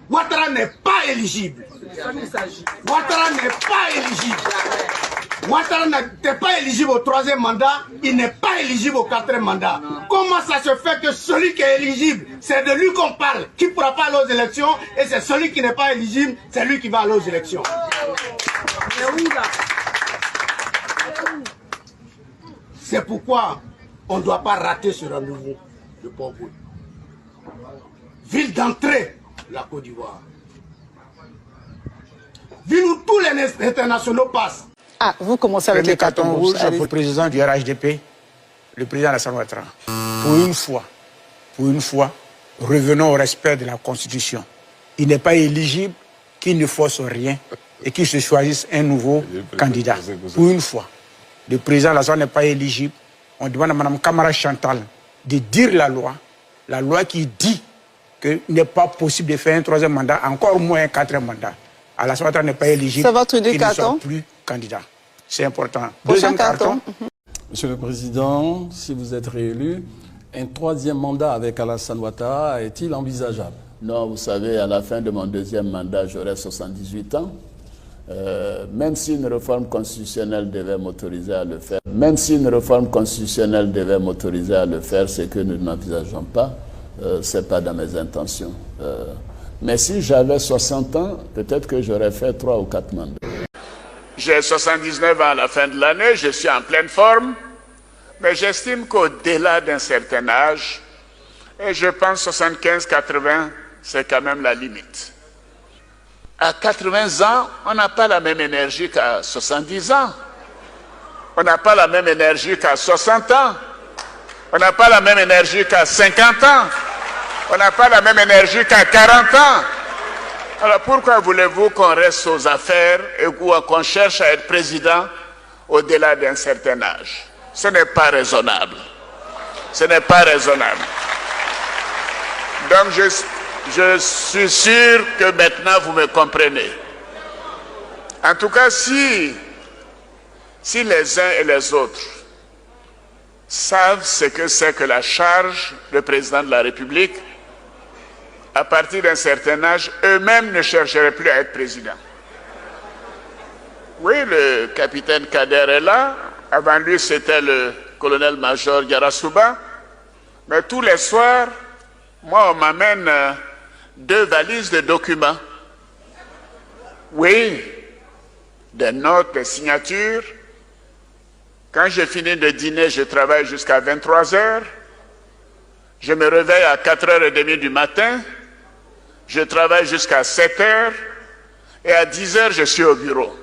Ouattara n'est pas éligible. Ouattara n'est pas éligible. Ouattara n'était pas éligible au 3e mandat, il n'est pas éligible au 4e mandat. Comment ça se fait que celui qui est éligible, c'est de lui qu'on parle, qui ne pourra pas aller aux élections, et c'est celui qui n'est pas éligible, c'est lui qui va aller aux élections. C'est pourquoi on ne doit pas rater ce rendez-vous de Port-Bouille. Ville d'entrée, la Côte d'Ivoire. Ville où tous les internationaux passent. Ah, vous commencez avec les cartons rouges. Pour le président du RHDP, le président Alassane Ouattara. Pour une fois, revenons au respect de la Constitution. Il n'est pas éligible, qu'il ne force rien et qu'il se choisisse un nouveau candidat. Pour une fois, le président Alassane n'est pas éligible. On demande à Mme Kamara Chantal de dire la loi qui dit qu'il n'est pas possible de faire un 3e mandat, encore moins un 4e mandat. Alassane Ouattara n'est pas éligible. C'est votre il carton. ne soit plus candidat. C'est important. Prochain Deuxième carton. Monsieur le Président, si vous êtes réélu, un 3e mandat avec Alassane Ouattara est-il envisageable? Non, vous savez, à la fin de mon 2e mandat, j'aurai 78 ans. Même si une réforme constitutionnelle devait m'autoriser à le faire, ce que nous n'envisageons pas, ce n'est pas dans mes intentions. Mais si j'avais 60 ans, peut-être que j'aurais fait 3 ou 4 mandats. J'ai 79 ans à la fin de l'année, je suis en pleine forme, mais j'estime qu'au-delà d'un certain âge, et je pense 75-80, c'est quand même la limite. À 80 ans, on n'a pas la même énergie qu'à 70 ans. On n'a pas la même énergie qu'à 60 ans. On n'a pas la même énergie qu'à 50 ans. On n'a pas la même énergie qu'à 40 ans. Alors pourquoi voulez-vous qu'on reste aux affaires et qu'on cherche à être président au-delà d'un certain âge? Ce n'est pas raisonnable. Ce n'est pas raisonnable. Donc je suis sûr que maintenant vous me comprenez. En tout cas, si les uns et les autres savent ce que c'est que la charge de président de la République, à partir d'un certain âge, eux-mêmes ne chercheraient plus à être président. Oui, le capitaine Kader est là. Avant lui, c'était le colonel-major Yarasuba. Mais tous les soirs, moi, on m'amène 2 valises de documents. Oui, des notes, des signatures. Quand j'ai fini de dîner, je travaille jusqu'à 23 heures. Je me réveille à 4h30 du matin. Je travaille jusqu'à 7 heures. Et à 10 heures, je suis au bureau.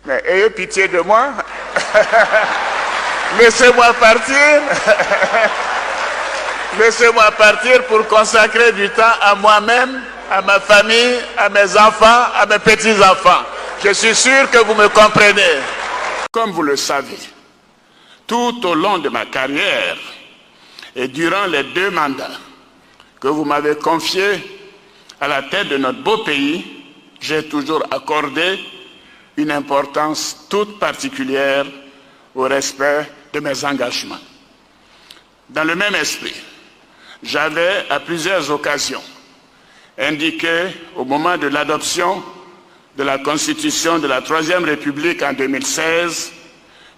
Mais ayez pitié de moi. Laissez-moi partir. Laissez-moi partir pour consacrer du temps à moi-même, à ma famille, à mes enfants, à mes petits-enfants. Je suis sûr que vous me comprenez. Comme vous le savez, tout au long de ma carrière et durant les 2 mandats que vous m'avez confiés à la tête de notre beau pays, j'ai toujours accordé une importance toute particulière au respect de mes engagements. Dans le même esprit, j'avais à plusieurs occasions indiqué au moment de l'adoption de la Constitution de la Troisième République en 2016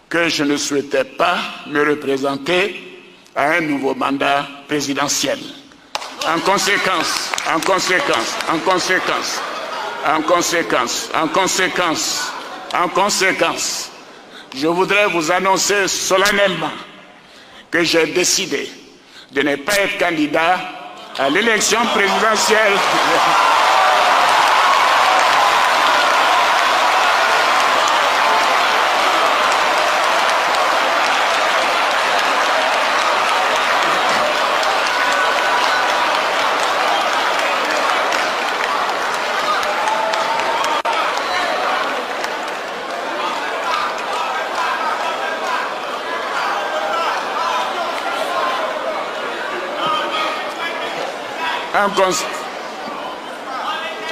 que je ne souhaitais pas me représenter à un nouveau mandat présidentiel. En conséquence, je voudrais vous annoncer solennellement que j'ai décidé de ne pas être candidat à l'élection présidentielle.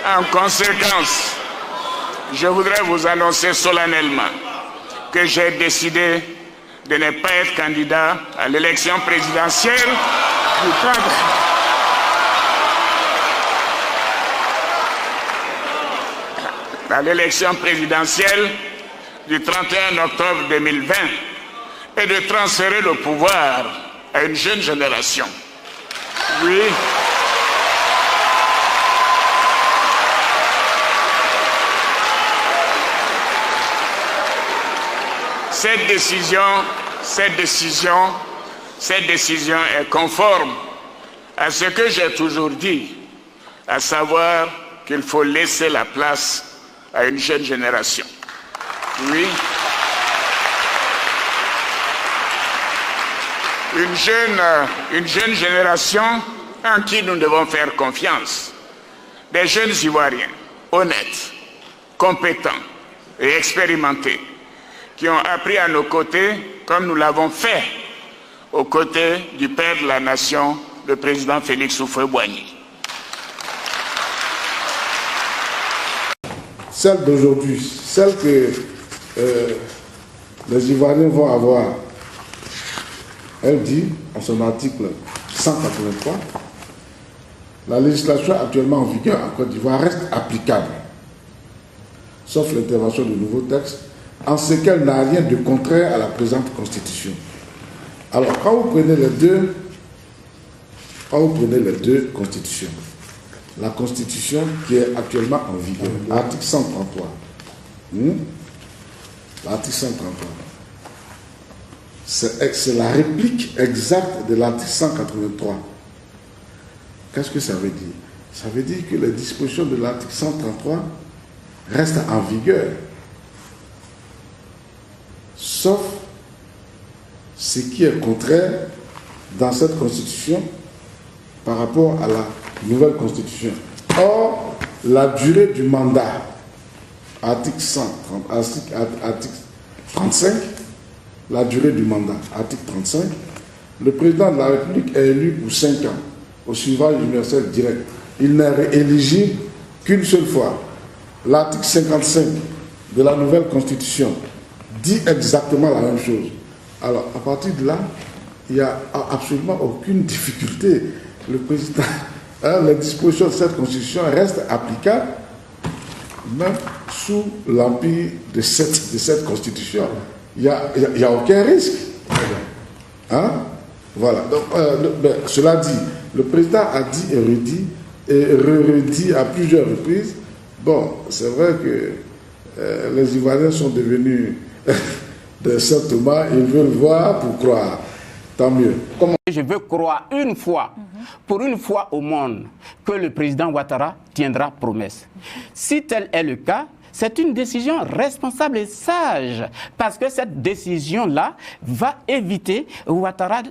En conséquence, je voudrais vous annoncer solennellement que j'ai décidé de ne pas être candidat à l'élection présidentielle du cadre. à l'élection présidentielle du 31 octobre 2020 et de transférer le pouvoir à une jeune génération. Oui. Cette décision est conforme à ce que j'ai toujours dit, à savoir qu'il faut laisser la place à une jeune génération. Oui. Une jeune génération en qui nous devons faire confiance. Des jeunes Ivoiriens, honnêtes, compétents et expérimentés, qui ont appris à nos côtés, comme nous l'avons fait, aux côtés du père de la nation, le président Félix Houphouët-Boigny. Celle d'aujourd'hui, celle que les Ivoiriens vont avoir, elle dit, en son article 183, la législation actuellement en vigueur en Côte d'Ivoire reste applicable, sauf l'intervention de nouveaux textes, en ce qu'elle n'a rien de contraire à la présente Constitution. Alors, quand vous prenez les deux Constitutions, la Constitution qui est actuellement en vigueur, l'article 133, l'article 133, c'est la réplique exacte de l'article 183. Qu'est-ce que ça veut dire? Ça veut dire que les dispositions de l'article 133 restent en vigueur, sauf ce qui est contraire dans cette Constitution par rapport à la nouvelle Constitution. Or, la durée du mandat, article 35, la durée du mandat, article 35, le président de la République est élu pour 5 ans, au suffrage universel direct. Il n'est rééligible qu'une seule fois. L'article 55 de la nouvelle Constitution dit exactement la même chose. Alors, à partir de là, il n'y a absolument aucune difficulté. Le président, les dispositions de cette Constitution restent applicables, même sous l'empire de cette Constitution. Il n'y a aucun risque. Hein? Voilà. Donc, cela dit, le président a dit et redit à plusieurs reprises. Bon, c'est vrai que les Ivoiriens sont devenus de Saint-Thomas, ils veulent voir pour croire. Tant mieux. Je veux croire une fois, pour une fois au monde, que le président Ouattara tiendra promesse. Si tel est le cas, c'est une décision responsable et sage, parce que cette décision-là va éviter Ouattara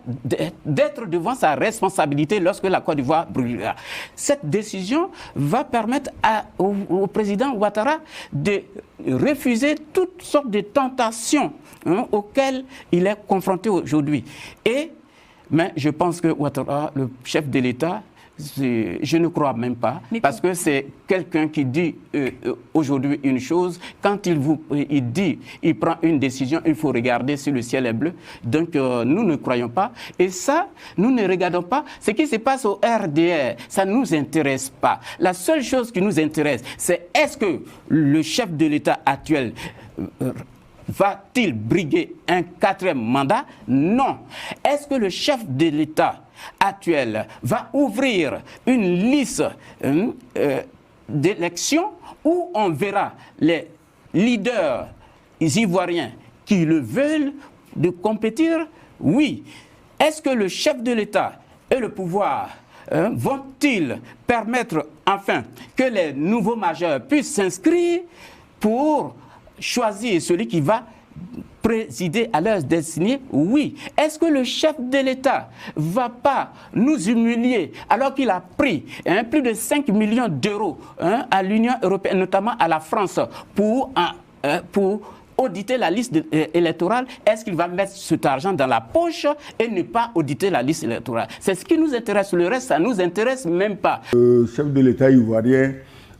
d'être devant sa responsabilité lorsque la Côte d'Ivoire brûlera. Cette décision va permettre au président Ouattara de refuser toutes sortes de tentations auxquelles il est confronté aujourd'hui. Mais je pense que Ouattara, le chef de l'État, je ne crois même pas, parce que c'est quelqu'un qui dit aujourd'hui une chose, quand il prend une décision, il faut regarder si le ciel est bleu. Donc nous ne croyons pas. Et ça, nous ne regardons pas ce qui se passe au RDR. Ça ne nous intéresse pas. La seule chose qui nous intéresse, c'est est-ce que le chef de l'État actuel va-t-il briguer un 4e mandat? Non. Est-ce que le chef de l'État actuel va ouvrir une liste d'élections où on verra les leaders ivoiriens qui le veulent de compétir? Oui. Est-ce que le chef de l'État et le pouvoir vont-ils permettre enfin que les nouveaux majeurs puissent s'inscrire pour choisir celui qui va présider à leur destinée? Oui. Est-ce que le chef de l'État ne va pas nous humilier alors qu'il a pris plus de 5 millions d'euros à l'Union européenne, notamment à la France, pour auditer la liste électorale? Est-ce qu'il va mettre cet argent dans la poche et ne pas auditer la liste électorale? C'est ce qui nous intéresse. Le reste, ça ne nous intéresse même pas. Le chef de l'État ivoirien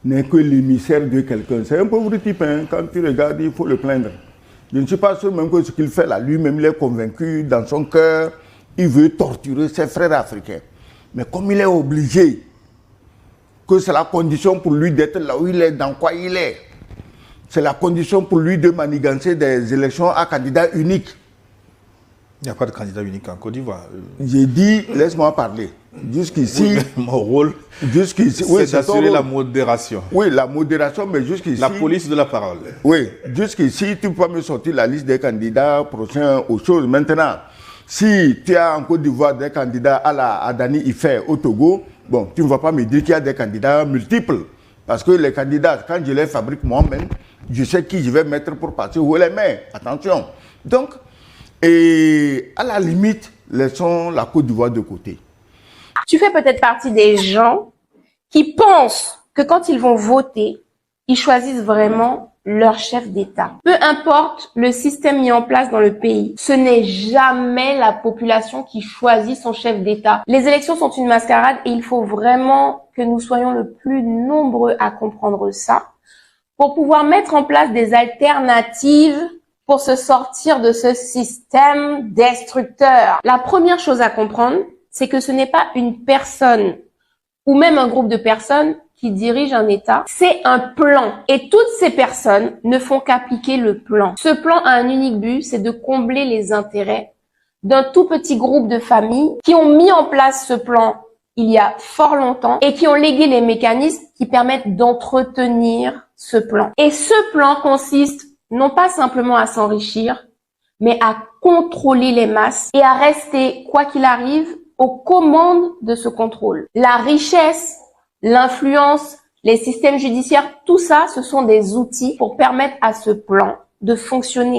n'est que l'émissaire de quelqu'un. C'est un pauvre type, quand tu regardes, il faut le plaindre. Je ne suis pas sûr même que ce qu'il fait là, lui-même, il est convaincu dans son cœur, il veut torturer ses frères africains. Mais comme il est obligé, que c'est la condition pour lui d'être là où il est, dans quoi il est, c'est la condition pour lui de manigancer des élections à candidat unique. Il n'y a pas de candidat unique en Côte d'Ivoire. J'ai dit, laisse-moi parler. Jusqu'ici, oui, mon rôle, jusqu'ici, c'est d'assurer la modération. Oui, la modération, mais jusqu'ici... La police de la parole. Oui, jusqu'ici, tu peux me sortir la liste des candidats prochains aux choses. Maintenant, si tu as en Côte d'Ivoire des candidats à Dani Ife au Togo, bon, tu ne vas pas me dire qu'il y a des candidats multiples. Parce que les candidats, quand je les fabrique moi-même, je sais qui je vais mettre pour passer où les mains. Attention. Donc, et à la limite, laissons la Côte d'Ivoire de côté. Tu fais peut-être partie des gens qui pensent que quand ils vont voter, ils choisissent vraiment leur chef d'État. Peu importe le système mis en place dans le pays, ce n'est jamais la population qui choisit son chef d'État. Les élections sont une mascarade et il faut vraiment que nous soyons le plus nombreux à comprendre ça pour pouvoir mettre en place des alternatives pour se sortir de ce système destructeur. La première chose à comprendre, c'est que ce n'est pas une personne ou même un groupe de personnes qui dirige un État, c'est un plan. Et toutes ces personnes ne font qu'appliquer le plan. Ce plan a un unique but, c'est de combler les intérêts d'un tout petit groupe de familles qui ont mis en place ce plan il y a fort longtemps et qui ont légué les mécanismes qui permettent d'entretenir ce plan. Et ce plan consiste non pas simplement à s'enrichir, mais à contrôler les masses et à rester, quoi qu'il arrive, aux commandes de ce contrôle. La richesse, l'influence, les systèmes judiciaires, tout ça, ce sont des outils pour permettre à ce plan de fonctionner.